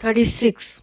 36।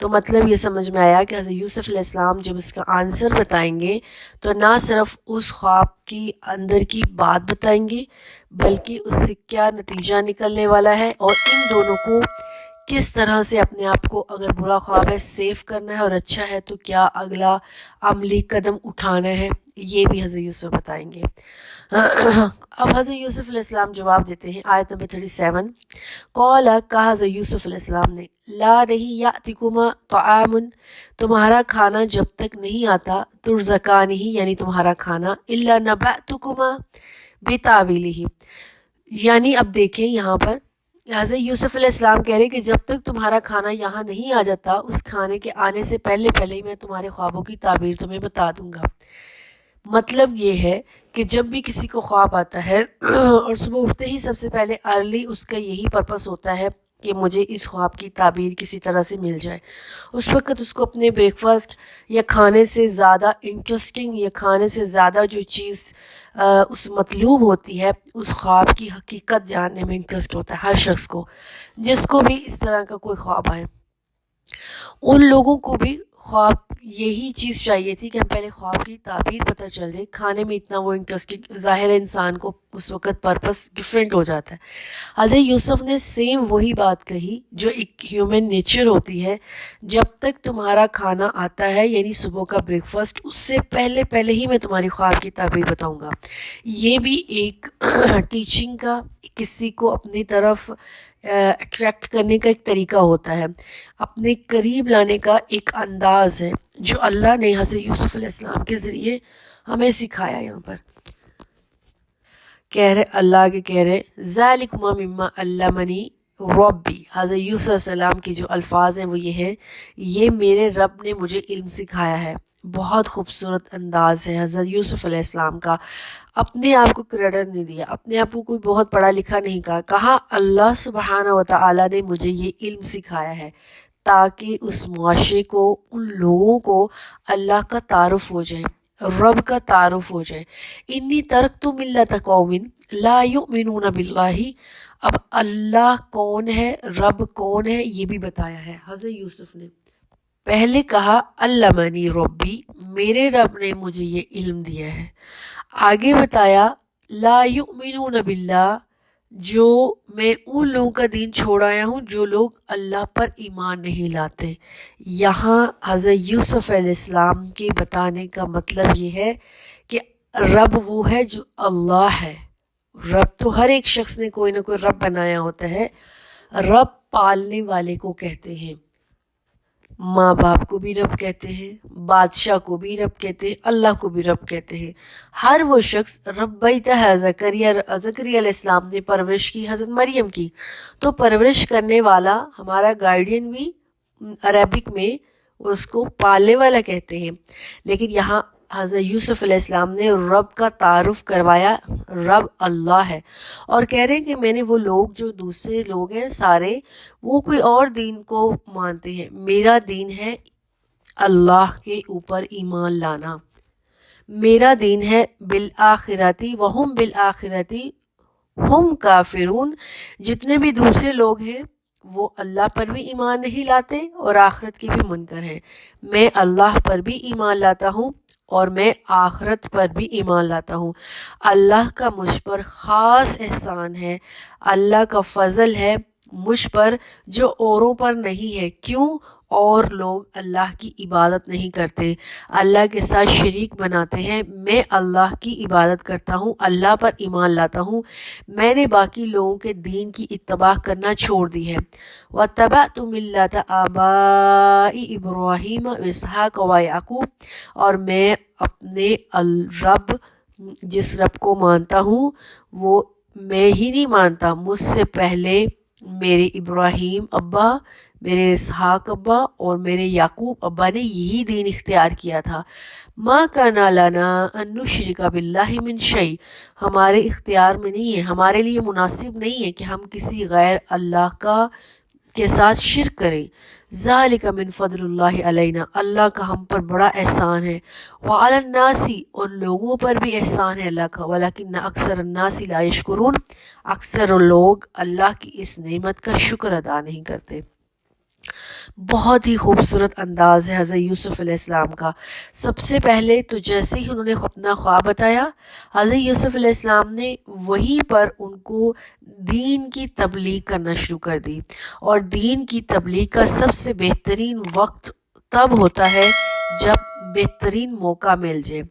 تو مطلب یہ سمجھ میں آیا کہ حضرت یوسف علیہ السلام جب اس کا آنسر بتائیں گے تو نہ صرف اس خواب کی اندر کی بات بتائیں گے بلکہ اس سے کیا نتیجہ نکلنے والا ہے اور ان دونوں کو کس طرح سے اپنے آپ کو اگر برا خواب ہے سیف کرنا ہے اور اچھا ہے تو کیا اگلا عملی قدم اٹھانا ہے، یہ بھی حضرت یوسف بتائیں گے۔ اب حضرت یوسف علیہ السلام جواب دیتے ہیں، آیت نمبر 37، قال، کہا حضرت یوسف علیہ السلام نے، لا نہیں یاتکما طعام، تمہارا کھانا جب تک نہیں آتا، ترزقان ہی یعنی تمہارا کھانا، الا نبأتکما بتاویلہ، یعنی اب دیکھیں یہاں پر حضرت یوسف علیہ السلام کہہ رہے کہ جب تک تمہارا کھانا یہاں نہیں آ جاتا، اس کھانے کے آنے سے پہلے پہلے ہی میں تمہارے خوابوں کی تعبیر تمہیں بتا دوں گا۔ مطلب یہ ہے کہ جب بھی کسی کو خواب آتا ہے اور صبح اٹھتے ہی سب سے پہلے ارلی اس کا یہی پرپس ہوتا ہے کہ مجھے اس خواب کی تعبیر کسی طرح سے مل جائے، اس وقت اس کو اپنے بریک فاسٹ یا کھانے سے زیادہ انٹرسٹنگ یا کھانے سے زیادہ جو چیز اس مطلوب ہوتی ہے اس خواب کی حقیقت جاننے میں انٹرسٹ ہوتا ہے ہر شخص کو، جس کو بھی اس طرح کا کوئی خواب آئے۔ ان لوگوں کو بھی خواب یہی چیز چاہیے تھی کہ ہم پہلے خواب کی تعبیر پتہ چل جائے، کھانے میں اتنا وہ انٹرسٹنگ ظاہر ہے انسان کو اس وقت پرپس ڈفرینٹ ہو جاتا ہے۔ حضرت یوسف نے سیم وہی بات کہی جو ایک ہیومن نیچر ہوتی ہے، جب تک تمہارا کھانا آتا ہے یعنی صبح کا بریک فاسٹ، اس سے پہلے پہلے ہی میں تمہاری خواب کی تعبیر بتاؤں گا۔ یہ بھی ایک ٹیچنگ کا، کسی کو اپنی طرف اٹریکٹ کرنے کا ایک طریقہ ہوتا ہے، اپنے قریب لانے کا ایک انداز ہے جو اللہ نے حضرت یوسف علیہ السلام کے ذریعے ہمیں سکھایا۔ یہاں پر کہہ رہے اللہ کے کہہ رہے ذالکما مما علمنی ربی، حضرت یوسف علیہ السلام کے جو الفاظ ہیں وہ یہ ہیں، یہ میرے رب نے مجھے علم سکھایا ہے۔ بہت خوبصورت انداز ہے حضرت یوسف علیہ السلام کا، اپنے آپ کو کریڈٹ نہیں دیا، اپنے آپ کو کوئی بہت پڑھا لکھا نہیں کہا، کہا اللہ سبحانہ و تعالی نے مجھے یہ علم سکھایا ہے تاکہ اس معاشرے کو، ان لوگوں کو اللہ کا تعارف ہو جائے، رب کا تعارف ہو جائے۔ انی ترکت ملت قوم لا یؤمنون باللہ، اب اللہ کون ہے، رب کون ہے، یہ بھی بتایا ہے حضرت یوسف نے۔ پہلے کہا علمنی ربی، میرے رب نے مجھے یہ علم دیا ہے، آگے بتایا لا یؤمنون باللہ، جو میں ان لوگوں کا دین چھوڑ آیا ہوں جو لوگ اللہ پر ایمان نہیں لاتے۔ یہاں حضرت یوسف علیہ السلام کے بتانے کا مطلب یہ ہے کہ رب وہ ہے جو اللہ ہے۔ رب تو ہر ایک شخص نے کوئی نہ کوئی رب بنایا ہوتا ہے، رب پالنے والے کو کہتے ہیں، ماں باپ کو بھی رب کہتے ہیں، بادشاہ کو بھی رب کہتے ہیں، اللہ کو بھی رب کہتے ہیں۔ ہر وہ شخص ربیتہ ہے، زکریا علیہ السلام نے پرورش کی حضرت مریم کی، تو پرورش کرنے والا ہمارا گائیڈین بھی عربک میں اس کو پالنے والا کہتے ہیں۔ لیکن یہاں حضرت یوسف علیہ السلام نے رب کا تعارف کروایا، رب اللہ ہے، اور کہہ رہے ہیں کہ میں نے وہ لوگ جو دوسرے لوگ ہیں سارے وہ کوئی اور دین کو مانتے ہیں، میرا دین ہے اللہ کے اوپر ایمان لانا، میرا دین ہے بالآخرتی وہم بالآخرتی ہم کافرون۔ جتنے بھی دوسرے لوگ ہیں وہ اللہ پر بھی ایمان نہیں لاتے اور آخرت کے بھی منکر ہیں، میں اللہ پر بھی ایمان لاتا ہوں اور میں آخرت پر بھی ایمان لاتا ہوں۔ اللہ کا مجھ پر خاص احسان ہے، اللہ کا فضل ہے مجھ پر جو اوروں پر نہیں ہے۔ کیوں؟ اور لوگ اللہ کی عبادت نہیں کرتے، اللہ کے ساتھ شریک بناتے ہیں، میں اللہ کی عبادت کرتا ہوں، اللہ پر ایمان لاتا ہوں، میں نے باقی لوگوں کے دین کی اتباع کرنا چھوڑ دی ہے۔ وَاتَّبَعْتُ مِلَّةَ آبَاءِ إِبْرَاهِيمَ وَإِسْحَاقَ وَيَعْقُوبَ، اور میں اپنے رب، جس رب کو مانتا ہوں وہ میں ہی نہیں مانتا، مجھ سے پہلے میرے ابراہیم ابا، میرے اسحاق ابا اور میرے یعقوب ابا نے یہی دین اختیار کیا تھا۔ ما کان لنا ان نشرک باللہ من شیء، ہمارے اختیار میں نہیں ہے، ہمارے لیے مناسب نہیں ہے کہ ہم کسی غیر اللہ کے ساتھ شرک کریں۔ ذالک من فضل اللہ علینا، اللہ کا ہم پر بڑا احسان ہے، وعلی الناس، اور لوگوں پر بھی احسان ہے اللہ کا، ولکن اکثر الناس لا یشکرون، اکثر لوگ اللہ کی اس نعمت کا شکر ادا نہیں کرتے۔ بہت ہی خوبصورت انداز ہے حضرت یوسف علیہ السلام کا۔ سب سے پہلے تو جیسے ہی انہوں نے اپنا خواب بتایا، حضرت یوسف علیہ السلام نے وہیں پر ان کو دین کی تبلیغ کرنا شروع کر دی، اور دین کی تبلیغ کا سب سے بہترین وقت تب ہوتا ہے جب بہترین موقع مل جائے۔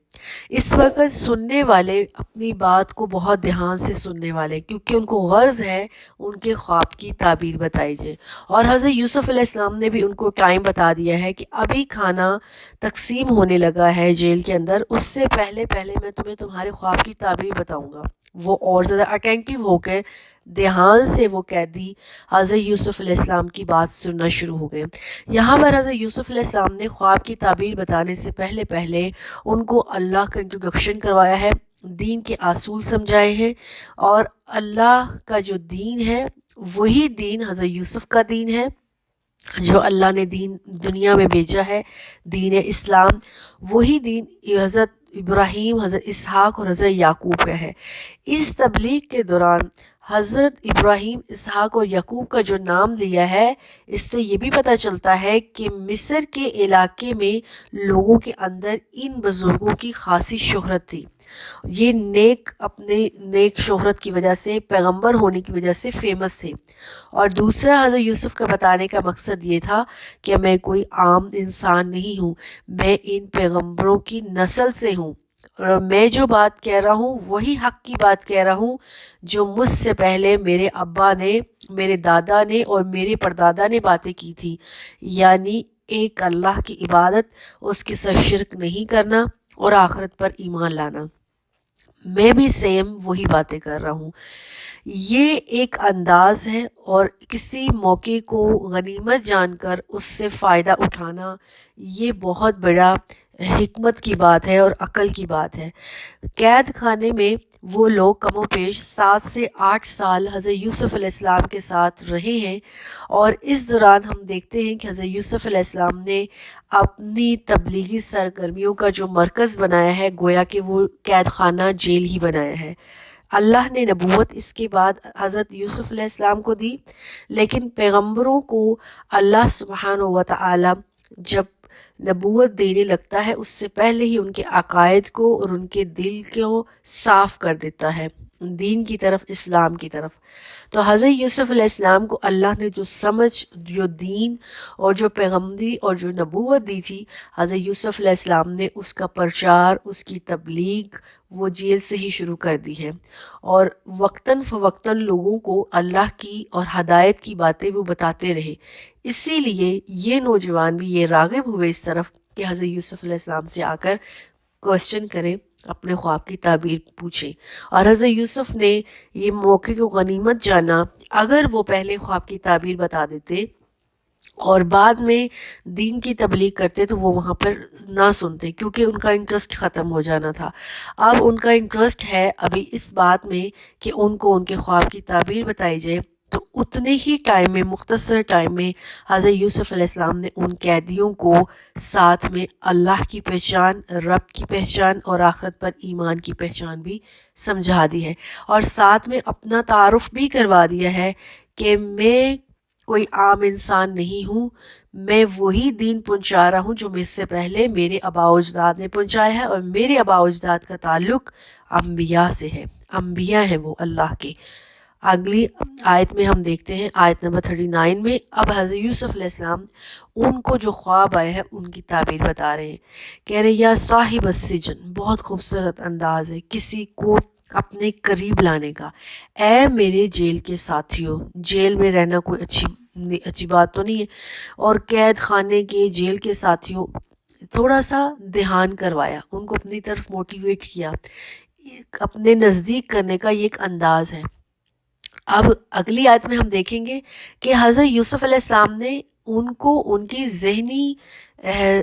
اس وقت سننے والے اپنی بات کو بہت دھیان سے سننے والے، کیونکہ ان کو غرض ہے ان کے خواب کی تعبیر بتائی جائے۔ اور حضرت یوسف علیہ السلام نے بھی ان کو ٹائم بتا دیا ہے کہ ابھی کھانا تقسیم ہونے لگا ہے جیل کے اندر، اس سے پہلے میں تمہیں تمہارے خواب کی تعبیر بتاؤں گا۔ وہ اور زیادہ اٹینٹیو ہو کے دھیان سے وہ قیدی حضرت یوسف علیہ السلام کی بات سننا شروع ہو گئے۔ یہاں پر حضرت یوسف علیہ السلام نے خواب کی تعبیر بتانے سے پہلے ان کو اللہ کا انٹروڈکشن کروایا ہے، دین کے اصول سمجھائے ہیں، اور اللہ کا جو دین ہے وہی دین حضرت یوسف کا دین ہے جو اللہ نے دین دنیا میں بھیجا ہے، دین اسلام۔ وہی دین حضرت ابراہیم، حضرت اسحاق اور حضرت یعقوب کا ہے۔ اس تبلیغ کے دوران حضرت ابراہیم، اسحاق اور یعقوب کا جو نام لیا ہے، اس سے یہ بھی پتہ چلتا ہے کہ مصر کے علاقے میں لوگوں کے اندر ان بزرگوں کی خاصی شہرت تھی۔ یہ اپنے نیک شہرت کی وجہ سے، پیغمبر ہونے کی وجہ سے فیمس تھے۔ اور دوسرا حضرت یوسف کا بتانے کا مقصد یہ تھا کہ میں کوئی عام انسان نہیں ہوں، میں ان پیغمبروں کی نسل سے ہوں، اور میں جو بات کہہ رہا ہوں وہی حق کی بات کہہ رہا ہوں جو مجھ سے پہلے میرے ابا نے، میرے دادا نے اور میرے پردادا نے باتیں کی تھی، یعنی ایک اللہ کی عبادت، اس کے ساتھ شرک نہیں کرنا اور آخرت پر ایمان لانا۔ میں بھی سیم وہی باتیں کر رہا ہوں۔ یہ ایک انداز ہے، اور کسی موقع کو غنیمت جان کر اس سے فائدہ اٹھانا یہ بہت بڑا حکمت کی بات ہے اور عقل کی بات ہے۔ قید خانے میں وہ لوگ کم و بیش 7 سے 8 سال حضرت یوسف علیہ السلام کے ساتھ رہے ہیں، اور اس دوران ہم دیکھتے ہیں کہ حضرت یوسف علیہ السلام نے اپنی تبلیغی سرگرمیوں کا جو مرکز بنایا ہے، گویا کہ وہ قید خانہ جیل ہی بنایا ہے۔ اللہ نے نبوت اس کے بعد حضرت یوسف علیہ السلام کو دی، لیکن پیغمبروں کو اللہ سبحانہ و تعالی جب نبوت دینے لگتا ہے اس سے پہلے ہی ان کے عقائد کو اور ان کے دل کو صاف کر دیتا ہے دین کی طرف، اسلام کی طرف۔ تو حضرت یوسف علیہ السلام کو اللہ نے جو سمجھ، جو دین اور جو پیغمبری اور جو نبوت دی تھی، حضرت یوسف علیہ السلام نے اس کا پرچار، اس کی تبلیغ وہ جیل سے ہی شروع کر دی ہے، اور وقتاً فوقتاً لوگوں کو اللہ کی اور ہدایت کی باتیں وہ بتاتے رہے۔ اسی لیے یہ نوجوان بھی یہ راغب ہوئے اس طرف کہ حضرت یوسف علیہ السلام سے آ کر کوسچن کریں، اپنے خواب کی تعبیر پوچھیں، اور حضرت یوسف نے یہ موقع کو غنیمت جانا۔ اگر وہ پہلے خواب کی تعبیر بتا دیتے اور بعد میں دین کی تبلیغ کرتے تو وہ وہاں پر نہ سنتے، کیونکہ ان کا انٹرسٹ ختم ہو جانا تھا۔ اب ان کا انٹرسٹ ہے ابھی اس بات میں کہ ان کو ان کے خواب کی تعبیر بتائی جائے، تو اتنے ہی ٹائم میں، مختصر ٹائم میں، حضرت یوسف علیہ السلام نے ان قیدیوں کو ساتھ میں اللہ کی پہچان، رب کی پہچان اور آخرت پر ایمان کی پہچان بھی سمجھا دی ہے، اور ساتھ میں اپنا تعارف بھی کروا دیا ہے کہ میں کوئی عام انسان نہیں ہوں، میں وہی دین پہنچا رہا ہوں جو مجھ سے پہلے میرے آباء و اجداد نے پہنچایا ہے، اور میرے آباء و اجداد کا تعلق انبیاء سے ہے، انبیاء ہیں وہ اللہ کے۔ اگلی آیت میں ہم دیکھتے ہیں، آیت نمبر 39 میں، اب حضرت یوسف علیہ السلام ان کو جو خواب آئے ہیں ان کی تعبیر بتا رہے ہیں۔ کہہ رہے یا صاحب السجن، بہت خوبصورت انداز ہے کسی کو اپنے قریب لانے کا۔ اے میرے جیل کے ساتھیوں، جیل میں رہنا کوئی اچھی بات تو نہیں ہے، اور قید خانے کے جیل کے ساتھیوں، تھوڑا سا دھیان کروایا، ان کو اپنی طرف موٹیویٹ کیا، اپنے نزدیک کرنے کا یہ ایک انداز ہے۔ اب اگلی آیت میں ہم دیکھیں گے کہ حضرت یوسف علیہ السلام نے ان کو ان کی ذہنی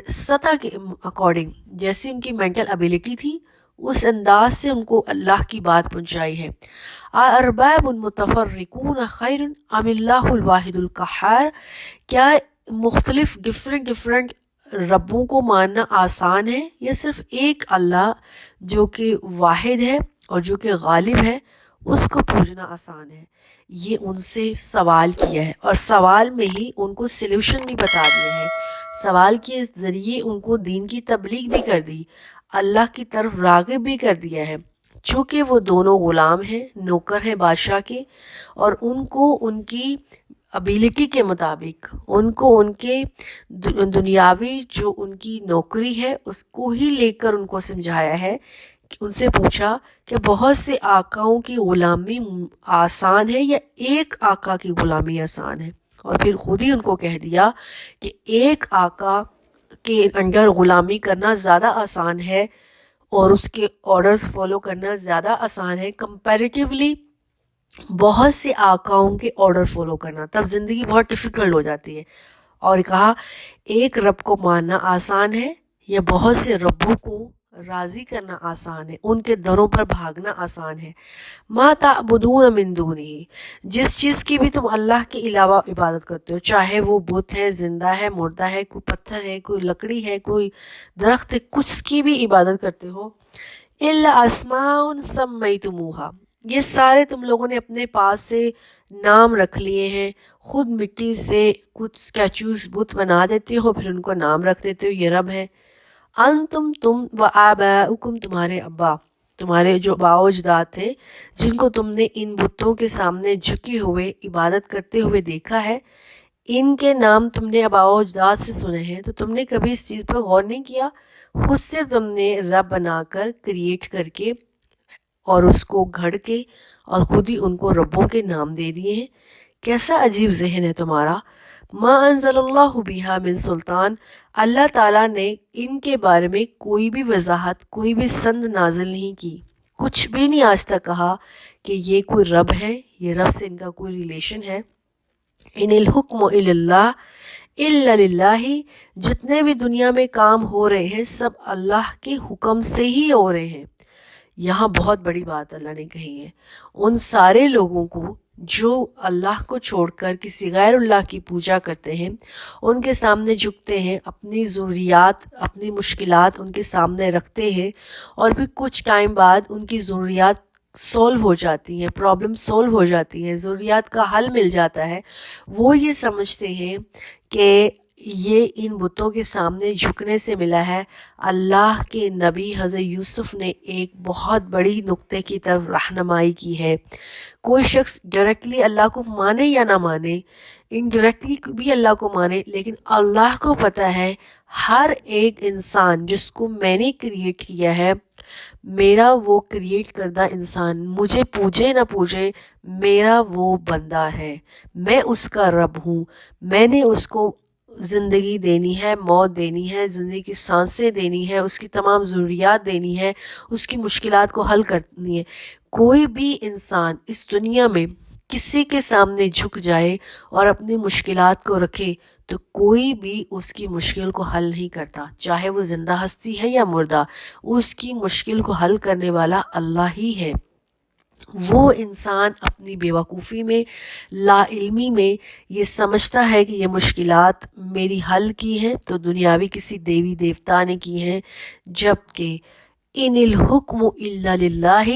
سطح کے اکارڈنگ، جیسی ان کی مینٹل ابیلٹی تھی، اس انداز سے ان کو اللہ کی بات پہنچائی ہے۔ ارباب متفرقون خیر ام اللہ الواحد القہار، کیا مختلف ڈفرینٹ ربوں کو ماننا آسان ہے، یا صرف ایک اللہ جو کہ واحد ہے اور جو کہ غالب ہے، اس کو پوجنا آسان ہے۔ یہ ان سے سوال کیا ہے اور سوال میں ہی ان کو سلیوشن بھی بتا دیا ہے، سوال کے ذریعے ان کو دین کی تبلیغ بھی کر دی، اللہ کی طرف راغب بھی کر دیا ہے۔ چونکہ وہ دونوں غلام ہیں، نوکر ہیں بادشاہ کے، اور ان کو ان کی ابیلٹی کے مطابق ان کو ان کے دنیاوی جو ان کی نوکری ہے اس کو ہی لے کر ان کو سمجھایا ہے۔ ان سے پوچھا کہ بہت سے آقاؤں کی غلامی آسان ہے یا ایک آقا کی غلامی آسان ہے، اور پھر خود ہی ان کو کہہ دیا کہ ایک آقا کے انڈر غلامی کرنا زیادہ آسان ہے اور اس کے آرڈرز فالو کرنا زیادہ آسان ہے کمپیریٹیولی بہت سے آقاؤں کے آرڈر فالو کرنا، تب زندگی بہت ڈیفیکلٹ ہو جاتی ہے۔ اور کہا ایک رب کو ماننا آسان ہے یا بہت سے ربوں کو راضی کرنا آسان ہے، ان کے دروں پر بھاگنا آسان ہے۔ ما تعبدون من دونہ، جس چیز کی بھی تم اللہ کے علاوہ عبادت کرتے ہو، چاہے وہ بت ہے، زندہ ہے، مردہ ہے، کوئی پتھر ہے، کوئی لکڑی ہے، کوئی درخت ہے، کچھ کی بھی عبادت کرتے ہو، الا اسماء سمیتموہا، یہ سارے تم لوگوں نے اپنے پاس سے نام رکھ لیے ہیں، خود مٹی سے کچھ اسٹیچوز بت بنا دیتے ہو، پھر ان کو نام رکھ دیتے ہو یہ رب ہے۔ انتم تم و آباؤکم، تمہارے ابا، تمہارے جو آباء و اجداد تھے جن کو تم نے ان بتوں کے سامنے جھکے ہوئے عبادت کرتے ہوئے دیکھا ہے، ان کے نام تم نے آباء و اجداد سے سنے ہیں، تو تم نے کبھی اس چیز پر غور نہیں کیا؟ خود سے تم نے رب بنا کر کریٹ کر کے اور اس کو گھڑ کے اور خود ہی ان کو ربوں کے نام دے دیے ہیں۔ کیسا عجیب ذہن ہے تمہارا۔ ما انزل اللہ بہا من سلطان، اللہ تعالیٰ نے ان کے بارے میں کوئی بھی وضاحت، کوئی بھی سند نازل نہیں کی، کچھ بھی نہیں آج تک کہا کہ یہ کوئی رب ہے، یہ رب سے ان کا کوئی ریلیشن ہے۔ ان الحکم الا اللہ الا للہ، جتنے بھی دنیا میں کام ہو رہے ہیں سب اللہ کے حکم سے ہی ہو رہے ہیں۔ یہاں بہت بڑی بات اللہ نے کہی ہے، ان سارے لوگوں کو جو اللہ کو چھوڑ کر کسی غیر اللہ کی پوجا کرتے ہیں، ان کے سامنے جھکتے ہیں، اپنی ضروریات، اپنی مشکلات ان کے سامنے رکھتے ہیں، اور پھر کچھ ٹائم بعد ان کی ضروریات سولو ہو جاتی ہیں، پرابلم سولو ہو جاتی ہیں، ضروریات کا حل مل جاتا ہے، وہ یہ سمجھتے ہیں کہ یہ ان بتوں کے سامنے جھکنے سے ملا ہے۔ اللہ کے نبی حضرت یوسف نے ایک بہت بڑی نقطے کی طرف رہنمائی کی ہے۔ کوئی شخص ڈائریکٹلی اللہ کو مانے یا نہ مانے، انڈائریکٹلی بھی اللہ کو مانے، لیکن اللہ کو پتہ ہے ہر ایک انسان جس کو میں نے کریٹ کیا ہے، میرا وہ کریٹ کردہ انسان مجھے پوجے نہ پوجے، میرا وہ بندہ ہے، میں اس کا رب ہوں، میں نے اس کو زندگی دینی ہے، موت دینی ہے، زندگی کی سانسیں دینی ہے، اس کی تمام ضروریات دینی ہے، اس کی مشکلات کو حل کرنی ہے۔ کوئی بھی انسان اس دنیا میں کسی کے سامنے جھک جائے اور اپنی مشکلات کو رکھے تو کوئی بھی اس کی مشکل کو حل نہیں کرتا، چاہے وہ زندہ ہستی ہے یا مردہ، اس کی مشکل کو حل کرنے والا اللہ ہی ہے۔ وہ انسان اپنی بیوقوفی میں، لا علمی میں یہ سمجھتا ہے کہ یہ مشکلات میری حل کی ہیں تو دنیاوی کسی دیوی دیوتا نے کی ہیں، جبکہ ان الحکم الا للہ،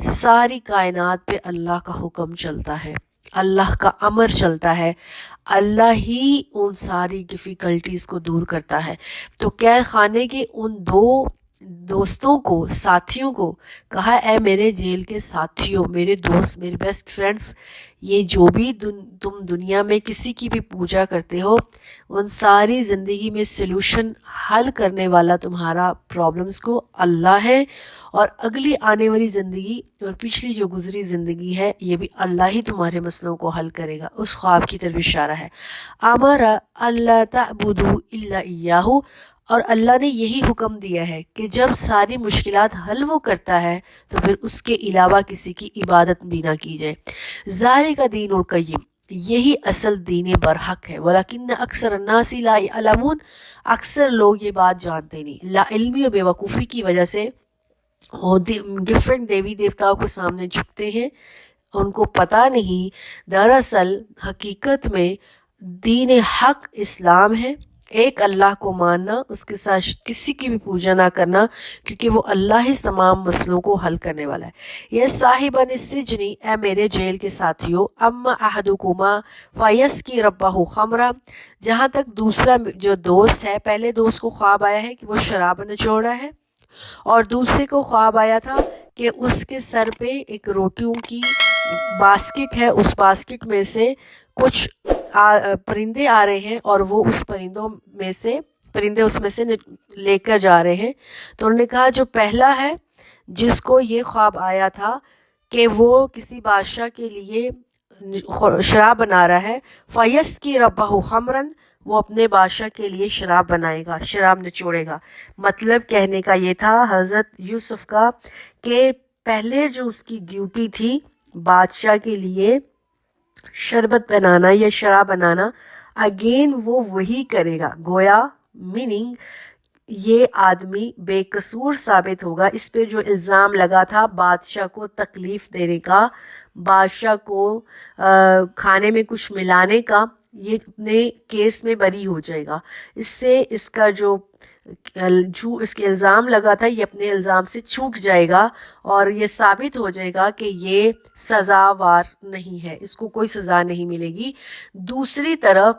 ساری کائنات پہ اللہ کا حکم چلتا ہے، اللہ کا امر چلتا ہے، اللہ ہی ان ساری ڈیفیکلٹیز کو دور کرتا ہے۔ تو قید خانے کے ان دو دوستوں کو، ساتھیوں کو کہا، اے میرے جیل کے ساتھیوں، میرے دوست، میرے بیسٹ فرینڈز، یہ جو بھی تم دنیا میں کسی کی بھی پوجا کرتے ہو، ان ساری زندگی میں سلوشن حل کرنے والا تمہارا پرابلمز کو اللہ ہے، اور اگلی آنے والی زندگی اور پچھلی جو گزری زندگی ہے یہ بھی اللہ ہی تمہارے مسئلوں کو حل کرے گا۔ اس خواب کی طرف اشارہ ہے۔ امر اللہ تعبدوا الا ایاہ، اور اللہ نے یہی حکم دیا ہے کہ جب ساری مشکلات حل وہ کرتا ہے تو پھر اس کے علاوہ کسی کی عبادت بھی نہ کی جائے۔ ذالک دین القیم، یہی اصل دین برحق ہے، ولیکن اکثر الناس لا یعلمون، اکثر لوگ یہ بات جانتے نہیں، لا علمی و بے وقوفی کی وجہ سے وہ ڈفرینٹ دیوی دیوتاؤں کو سامنے جھکتے ہیں، ان کو پتہ نہیں دراصل حقیقت میں دین حق اسلام ہے، ایک اللہ کو ماننا، اس کے ساتھ کسی کی بھی پوجا نہ کرنا، کیونکہ وہ اللہ ہی تمام مسئلوں کو حل کرنے والا ہے۔ یہ صاحبان السجن، اے میرے جیل کے ساتھیو، اما احدکما فیسقی ربہ خمرا، جہاں تک دوسرا جو دوست ہے، پہلے دوست کو خواب آیا ہے کہ وہ شراب نچوڑ رہا ہے، اور دوسرے کو خواب آیا تھا کہ اس کے سر پہ ایک روٹیوں کی باسکٹ ہے، اس باسکٹ میں سے کچھ پرندے آ رہے ہیں، اور وہ اس پرندے اس میں سے لے کر جا رہے ہیں۔ تو انہوں نے کہا جو پہلا ہے جس کو یہ خواب آیا تھا کہ وہ کسی بادشاہ کے لیے شراب بنا رہا ہے، فیسقی ربہ خمرن، وہ اپنے بادشاہ کے لیے شراب بنائے گا، شراب نچوڑے گا۔ مطلب کہنے کا یہ تھا حضرت یوسف کا کہ پہلے جو اس کی ڈیوٹی تھی بادشاہ کے لیے شربت بنانا یا شراب بنانا، اگین وہ وہی کرے گا، گویا میننگ یہ آدمی بے قصور ثابت ہوگا۔ اس پہ جو الزام لگا تھا بادشاہ کو تکلیف دینے کا، بادشاہ کو کھانے میں کچھ ملانے کا، یہ اپنے کیس میں بری ہو جائے گا۔ اس سے اس کا جو اس کے الزام لگا تھا یہ اپنے الزام سے چوک جائے گا، اور یہ ثابت ہو جائے گا کہ یہ سزاوار نہیں ہے، اس کو کوئی سزا نہیں ملے گی۔ دوسری طرف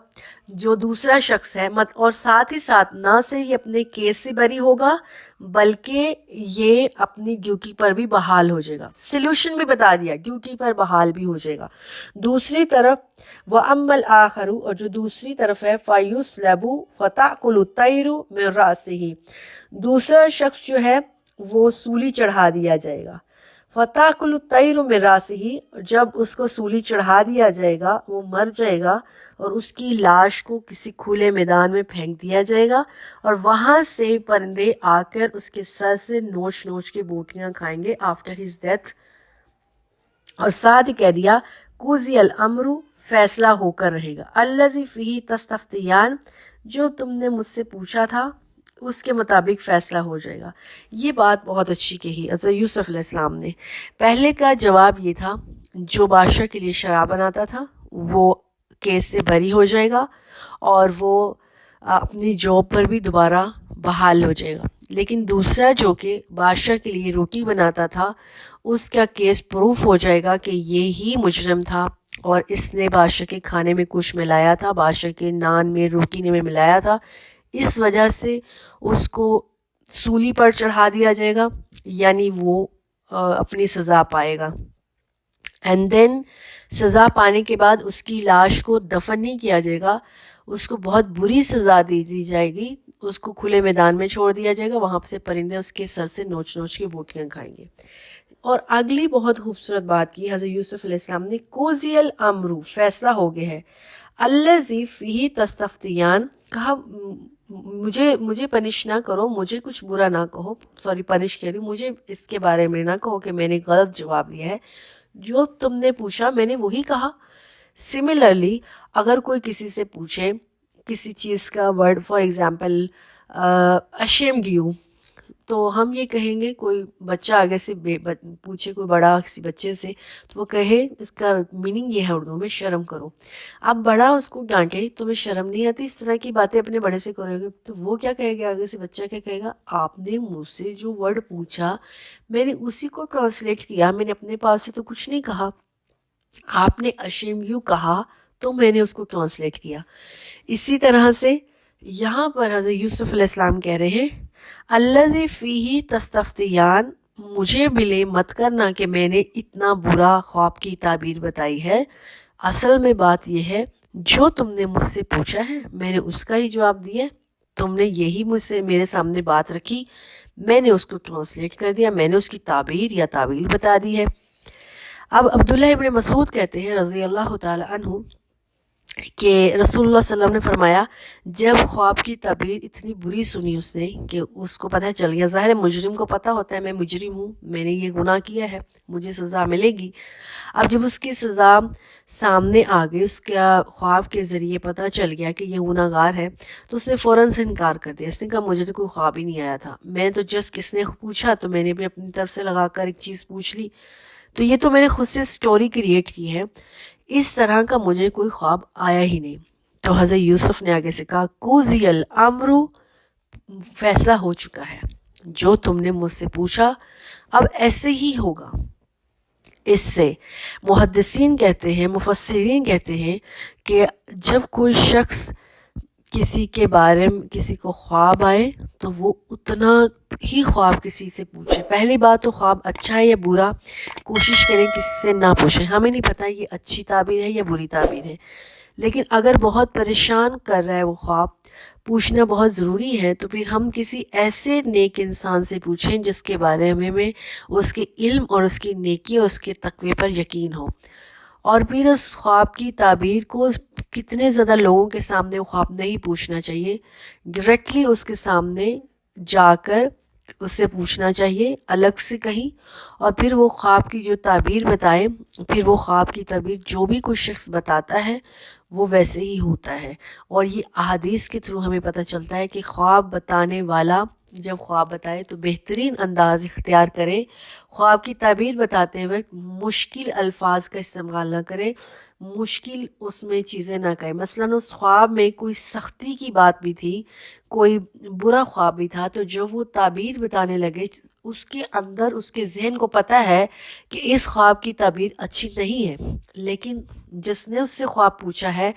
جو دوسرا شخص ہے اور ساتھ ہی ساتھ نہ صرف یہ اپنے کیس سے بری ہوگا بلکہ یہ اپنی ڈیوٹی پر بھی بحال ہو جائے گا، سلوشن بھی بتا دیا، ڈیوٹی پر بحال بھی ہو جائے گا۔ دوسری طرف وَأَمَّا الْآخَرُ، اور جو دوسری طرف ہے فَيُسْلَبُ فَتَأْكُلُ الطَّيْرُ مِنْ رَأْسِهِ، دوسرا شخص جو ہے وہ سولی چڑھا دیا جائے گا۔ فَتَأْكُلُ الطَّيْرُ مِنْ رَأْسِهِ، جب اس کو سولی چڑھا دیا جائے گا وہ مر جائے گا، اور اس کی لاش کو کسی کھلے میدان میں پھینک دیا جائے گا، اور وہاں سے پرندے آ کر اس کے سر سے نوچ نوچ کے بوٹیاں کھائیں گے آفٹر ہز ڈیتھ۔ اور ساتھ ہی کہہ دیا قُضِیَ الْأَمْرُ، فیصلہ ہو کر رہے گا، الَّذِی فِیہِ تَسْتَفْتِیَانِ، جو تم نے مجھ سے پوچھا تھا اس کے مطابق فیصلہ ہو جائے گا۔ یہ بات بہت اچھی کہی حضرت یوسف علیہ السلام نے۔ پہلے کا جواب یہ تھا جو بادشاہ کے لیے شراب بناتا تھا وہ کیس سے بری ہو جائے گا، اور وہ اپنی جاب پر بھی دوبارہ بحال ہو جائے گا۔ لیکن دوسرا جو کہ بادشاہ کے لیے روٹی بناتا تھا اس کا کیس پروف ہو جائے گا کہ یہ ہی مجرم تھا، اور اس نے بادشاہ کے کھانے میں کچھ ملایا تھا، بادشاہ کے نان میں روٹی میں ملایا تھا، اس وجہ سے اس کو سولی پر چڑھا دیا جائے گا، یعنی وہ اپنی سزا پائے گا۔ اینڈ دین سزا پانے کے بعد اس کی لاش کو دفن نہیں کیا جائے گا، اس کو بہت بری سزا دی جائے گی، اس کو کھلے میدان میں چھوڑ دیا جائے گا، وہاں سے پرندے اس کے سر سے نوچ نوچ کے بوٹیاں کھائیں گے۔ اور اگلی بہت خوبصورت بات کی حضرت یوسف علیہ السلام نے، قُضِیَ الْأَمْرُ، فیصلہ ہو گیا ہے، الَّذِی فِیہِ تَسْتَفْتِیَانِ، کہا مجھے پنش نہ کرو، مجھے کچھ برا نہ کہو، سوری پنش کہہ رہی ہوں، مجھے اس کے بارے میں نہ کہو کہ میں نے غلط جواب دیا ہے، جو تم نے پوچھا میں نے وہی کہا۔ سملرلی اگر کوئی کسی سے پوچھے کسی چیز کا word, for example ashamed you، تو ہم یہ کہیں گے، کوئی بچہ آگے سے پوچھے کوئی بڑا کسی بچے سے تو وہ کہے، اس کا میننگ یہ ہے اردو میں شرم کرو۔ اب بڑا اس کو ڈانٹے تمہیں شرم نہیں آتی اس طرح کی باتیں اپنے بڑے سے کرو گے، تو وہ کیا کہے گا آگے سے؟ بچہ کیا کہے گا؟ آپ نے مجھ سے جو ورڈ پوچھا میں نے اسی کو ٹرانسلیٹ کیا، میں نے اپنے پاس سے تو کچھ نہیں کہا، آپ نے ashamed you کہا تو میں نے اس کو ٹرانسلیٹ کیا۔ اسی طرح سے یہاں پر حضرت یوسف علیہ السلام کہہ رہے ہیں، الَّذِی فِیہِ تَسْتَفْتِیَانِ، مجھے بلے مت کرنا کہ میں نے اتنا برا خواب کی تعبیر بتائی ہے، اصل میں بات یہ ہے جو تم نے مجھ سے پوچھا ہے میں نے اس کا ہی جواب دیا، تم نے یہی مجھ سے میرے سامنے بات رکھی، میں نے اس کو ٹرانسلیٹ کر دیا، میں نے اس کی تعبیر یا تعویل بتا دی ہے۔ اب عبداللہ ابن مسعود کہتے ہیں رضی اللہ تعالی عنہ کہ رسول اللہ صلی اللہ علیہ وسلم نے فرمایا، جب خواب کی تعبیر اتنی بری سنی اس نے کہ اس کو پتہ چل گیا، ظاہر ہے مجرم کو پتہ ہوتا ہے میں مجرم ہوں، میں نے یہ گناہ کیا ہے، مجھے سزا ملے گی۔ اب جب اس کی سزا سامنے آ گئی، اس کا خواب کے ذریعے پتہ چل گیا کہ یہ گناہ گار ہے، تو اس نے فوراً سے انکار کر دیا، اس نے کہا مجھے تو کوئی خواب ہی نہیں آیا تھا، میں تو جسٹ کس نے پوچھا تو میں نے بھی اپنی طرف سے لگا کر ایک چیز پوچھ لی، تو یہ تو میں نے خود سے سٹوری کریٹ کی ہے، اس طرح کا مجھے کوئی خواب آیا ہی نہیں۔ تو حضرت یوسف نے آگے سے کہا قُضِیَ الْأَمْرُ، فیصلہ ہو چکا ہے، جو تم نے مجھ سے پوچھا اب ایسے ہی ہوگا۔ اس سے محدثین کہتے ہیں، مفسرین کہتے ہیں کہ جب کوئی شخص کسی کے بارے میں کسی کو خواب آئے تو وہ اتنا ہی خواب کسی سے پوچھے۔ پہلی بات تو خواب اچھا ہے یا برا کوشش کریں کسی سے نہ پوچھیں، ہمیں نہیں پتہ یہ اچھی تعبیر ہے یا بری تعبیر ہے، لیکن اگر بہت پریشان کر رہا ہے وہ خواب، پوچھنا بہت ضروری ہے، تو پھر ہم کسی ایسے نیک انسان سے پوچھیں جس کے بارے میں اس کے علم اور اس کی نیکی اور اس کے تقوی پر یقین ہو، اور پھر اس خواب کی تعبیر کو کتنے زیادہ لوگوں کے سامنے وہ خواب نہیں پوچھنا چاہیے، ڈائریکٹلی اس کے سامنے جا کر اس سے پوچھنا چاہیے الگ سے کہیں، اور پھر وہ خواب کی جو تعبیر بتائے، پھر وہ خواب کی تعبیر جو بھی کوئی شخص بتاتا ہے وہ ویسے ہی ہوتا ہے۔ اور یہ احادیث کے تھرو ہمیں پتہ چلتا ہے کہ خواب بتانے والا جب خواب بتائے تو بہترین انداز اختیار کرے، خواب کی تعبیر بتاتے وقت مشکل الفاظ کا استعمال نہ کرے، مشکل اس میں چیزیں نہ کہیں۔ مثلاً اس خواب میں کوئی سختی کی بات بھی تھی، کوئی برا خواب بھی تھا، تو جب وہ تعبیر بتانے لگے اس کے اندر اس کے ذہن کو پتہ ہے کہ اس خواب کی تعبیر اچھی نہیں ہے، لیکن جس نے اس سے خواب پوچھا ہے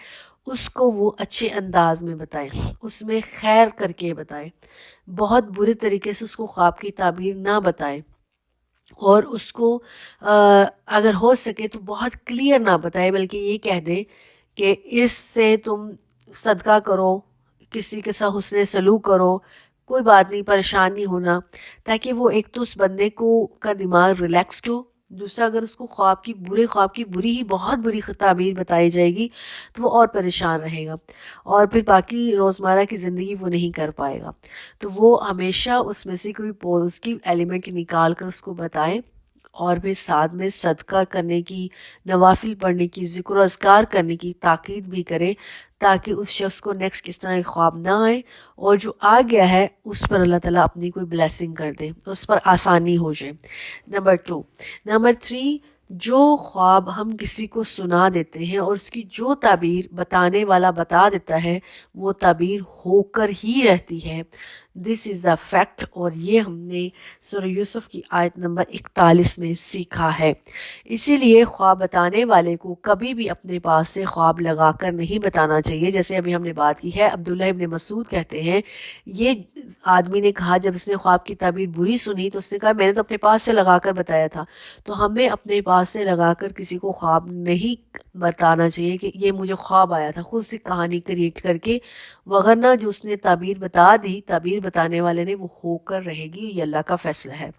اس کو وہ اچھے انداز میں بتائے، اس میں خیر کر کے بتائے، بہت برے طریقے سے اس کو خواب کی تعبیر نہ بتائے، اور اس کو اگر ہو سکے تو بہت کلیئر نہ بتائے، بلکہ یہ کہہ دے کہ اس سے تم صدقہ کرو، کسی کے ساتھ حسن سلوک کرو، کوئی بات نہیں، پریشان نہیں ہونا، تاکہ وہ ایک تو اس بندے کو کا دماغ ریلیکسڈ ہو، دوسرا اگر اس کو خواب کی بری ہی بہت بری تعبیر بتائی جائے گی تو وہ اور پریشان رہے گا، اور پھر باقی روزمرہ کی زندگی وہ نہیں کر پائے گا۔ تو وہ ہمیشہ اس میں سے کوئی پازیٹیو ایلیمنٹ نکال کر اس کو بتائے، اور پھر ساتھ میں صدقہ کرنے کی، نوافل پڑھنے کی، ذکر و اذکار کرنے کی تاکید بھی کرے، تاکہ اس شخص کو نیکسٹ کس طرح خواب نہ آئے، اور جو آ گیا ہے اس پر اللہ تعالیٰ اپنی کوئی بلیسنگ کر دے، اس پر آسانی ہو جائے۔ نمبر 2۔ نمبر 3، جو خواب ہم کسی کو سنا دیتے ہیں اور اس کی جو تعبیر بتانے والا بتا دیتا ہے وہ تعبیر ہو کر ہی رہتی ہے، دس از دا فیکٹ، اور یہ ہم نے سورہ یوسف کی آیت نمبر 41 میں سیکھا ہے۔ اسی لیے خواب بتانے والے کو کبھی بھی اپنے پاس سے خواب لگا کر نہیں بتانا چاہیے، جیسے ابھی ہم نے بات کی ہے۔ عبداللہ ابن مسعود کہتے ہیں، یہ آدمی نے کہا جب اس نے خواب کی تعبیر بری سنی تو اس نے کہا میں نے تو اپنے پاس سے لگا کر بتایا تھا۔ تو ہمیں اپنے پاس سے لگا کر کسی کو خواب نہیں بتانا چاہیے کہ یہ مجھے خواب آیا تھا، خود سے کہانی کریٹ کر کے، وغیرہ جو اس نے تعبیر بتا دی، تعبیر بتانے والے نے، وہ ہو کر رہے گی، یہ اللہ کا فیصلہ ہے۔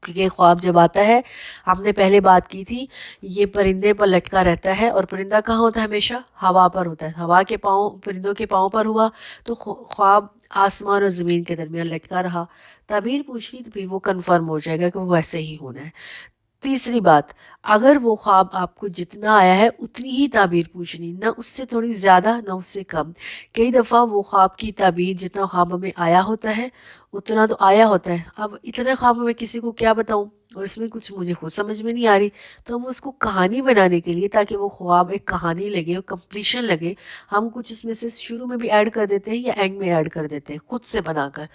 کیونکہ خواب جب آتا ہے، ہم نے پہلے بات کی تھی، یہ پرندے پر لٹکا رہتا ہے، اور پرندہ کہاں ہوتا ہے؟ ہمیشہ ہوا پر ہوتا ہے، ہوا کے پاؤں، پرندوں کے پاؤں پر ہوا تو خواب آسمان اور زمین کے درمیان لٹکا رہا، تعبیر پوچھ لی تو پھر وہ کنفرم ہو جائے گا کہ وہ ویسے ہی ہونا ہے۔ تیسری بات، اگر وہ خواب آپ کو جتنا آیا ہے اتنی ہی تعبیر پوچھنی، نہ اس سے تھوڑی زیادہ نہ اس سے کم۔ کئی دفعہ وہ خواب کی تعبیر جتنا خواب ہمیں آیا ہوتا ہے اتنا تو آیا ہوتا ہے، اب اتنے خواب میں کسی کو کیا بتاؤں، اور اس میں کچھ مجھے خود سمجھ میں نہیں آ رہی، تو ہم اس کو کہانی بنانے کے لیے، تاکہ وہ خواب ایک کہانی لگے اور کمپلیشن لگے، ہم کچھ اس میں سے شروع میں بھی ایڈ کر دیتے ہیں یا اینڈ میں ایڈ کر دیتے ہیں خود سے بنا کر۔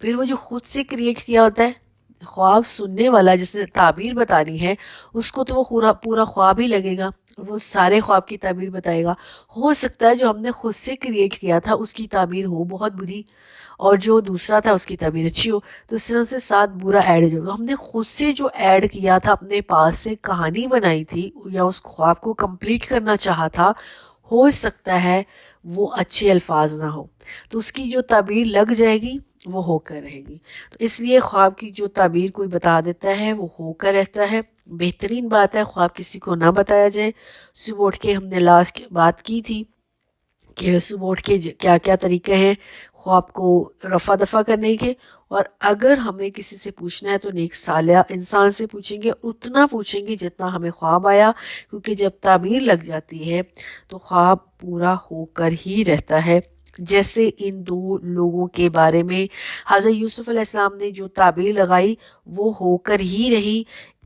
پھر وہ جو خود سے کریٹ کیا ہوتا ہے، خواب سننے والا جس نے تعبیر بتانی ہے اس کو تو وہ پورا خواب ہی لگے گا، وہ سارے خواب کی تعبیر بتائے گا۔ ہو سکتا ہے جو ہم نے خود سے کریٹ کیا تھا اس کی تعبیر ہو بہت بری، اور جو دوسرا تھا اس کی تعبیر اچھی ہو، تو اس طرح سے ساتھ برا ایڈ ہو۔ ہم نے خود سے جو ایڈ کیا تھا، اپنے پاس سے کہانی بنائی تھی یا اس خواب کو کمپلیٹ کرنا چاہا تھا، ہو سکتا ہے وہ اچھے الفاظ نہ ہو، تو اس کی جو تعبیر لگ جائے گی وہ ہو کر رہے گی۔ تو اس لیے خواب کی جو تعبیر کوئی بتا دیتا ہے وہ ہو کر رہتا ہے۔ بہترین بات ہے خواب کسی کو نہ بتایا جائے۔ صبح اٹھ کے ہم نے لاسٹ بات کی تھی کہ صبح اٹھ کے کیا کیا طریقے ہیں خواب کو رفع دفع کرنے کے، اور اگر ہمیں کسی سے پوچھنا ہے تو نیک صالح انسان سے پوچھیں گے، اتنا پوچھیں گے جتنا ہمیں خواب آیا، کیونکہ جب تعبیر لگ جاتی ہے تو خواب پورا ہو کر ہی رہتا ہے۔ جیسے ان دو لوگوں کے بارے میں حضرت یوسف علیہ السلام نے جو تعبیر لگائی وہ ہو کر ہی رہی۔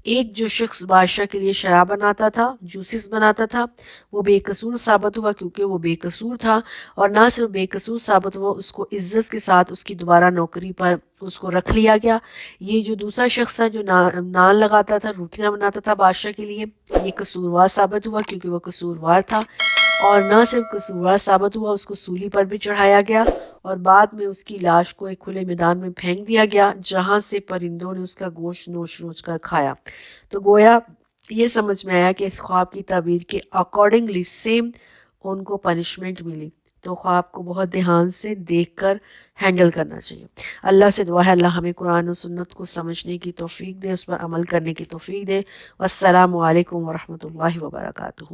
ایک جو شخص بادشاہ کے لیے شراب بناتا تھا، جوسز بناتا تھا، وہ بے قصور ثابت ہوا کیونکہ وہ بے قصور تھا، اور نہ صرف بے قصور ثابت ہوا، اس کو عزت کے ساتھ اس کی دوبارہ نوکری پر اس کو رکھ لیا گیا۔ یہ جو دوسرا شخص تھا جو نان لگاتا تھا، روٹیاں بناتا تھا بادشاہ کے لیے، یہ قصوروار ثابت ہوا کیونکہ وہ قصوروار تھا، اور نہ صرف قصوروار ثابت ہوا، اس کو سولی پر بھی چڑھایا گیا، اور بعد میں اس کی لاش کو ایک کھلے میدان میں پھینک دیا گیا جہاں سے پرندوں نے اس کا گوشت نوچ نوچ کر کھایا۔ تو گویا یہ سمجھ میں آیا کہ اس خواب کی تعبیر کے اکارڈنگلی سیم ان کو پنشمنٹ ملی۔ تو خواب کو بہت دھیان سے دیکھ کر ہینڈل کرنا چاہیے۔ اللہ سے دعا ہے اللہ ہمیں قرآن و سنت کو سمجھنے کی توفیق دے، اس پر عمل کرنے کی توفیق دے۔ والسلام علیکم ورحمۃ اللہ وبرکاتہ۔